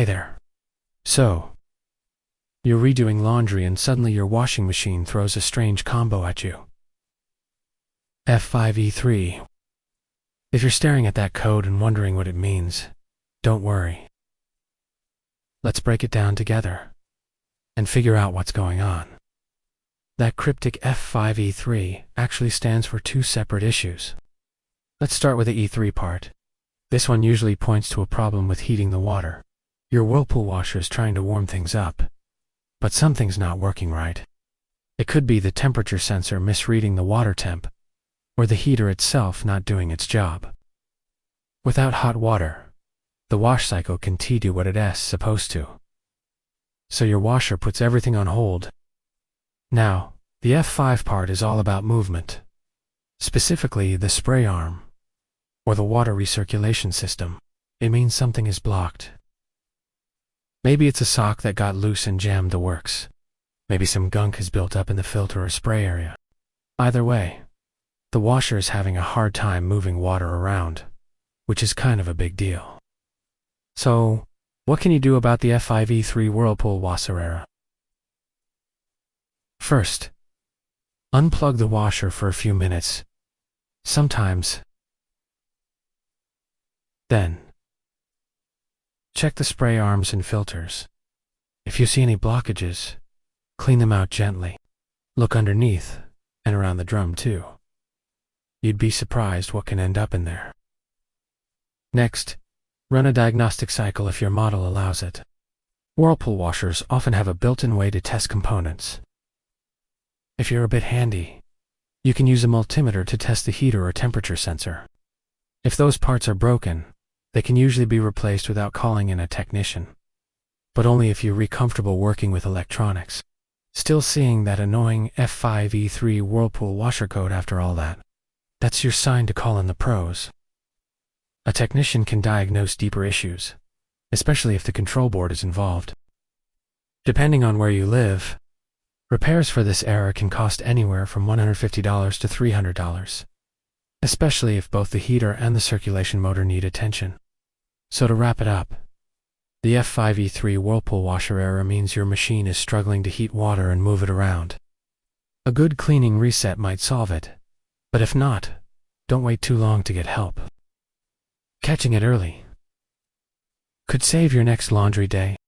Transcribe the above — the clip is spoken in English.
Hey there. So, you're redoing laundry and suddenly your washing machine throws a strange combo at you. F5E3. If you're staring at that code and wondering what it means, don't worry. Let's break it down together and figure out what's going on. That cryptic F5E3 actually stands for two separate issues. Let's start with the E3 part. This one usually points to a problem with heating the water. Your Whirlpool washer is trying to warm things up, but something's not working right. It could be the temperature sensor misreading the water temp, or the heater itself not doing its job. Without hot water, the wash cycle can't do what it's supposed to. So your washer puts everything on hold. Now, the F5 part is all about movement, specifically the spray arm, or the water recirculation system. It means something is blocked. Maybe it's a sock that got loose and jammed the works. Maybe some gunk has built up in the filter or spray area. Either way, the washer is having a hard time moving water around, which is kind of a big deal. So, what can you do about the F5E3 Whirlpool washer error? First, unplug the washer for a few minutes. Sometimes. Then, check the spray arms and filters. If you see any blockages, clean them out gently. Look underneath and around the drum too. You'd be surprised what can end up in there. Next, run a diagnostic cycle if your model allows it. Whirlpool washers often have a built-in way to test components. If you're a bit handy, you can use a multimeter to test the heater or temperature sensor. If those parts are broken, they can usually be replaced without calling in a technician, but only if you're comfortable working with electronics. Still seeing that annoying F5E3 Whirlpool washer code after all that? That's your sign to call in the pros. A technician can diagnose deeper issues, especially if the control board is involved. Depending on where you live, repairs for this error can cost anywhere from $150 to $300, especially if both the heater and the circulation motor need attention. So to wrap it up, the F5E3 Whirlpool washer error means your machine is struggling to heat water and move it around. A good cleaning reset might solve it, but if not, don't wait too long to get help. Catching it early could save your next laundry day.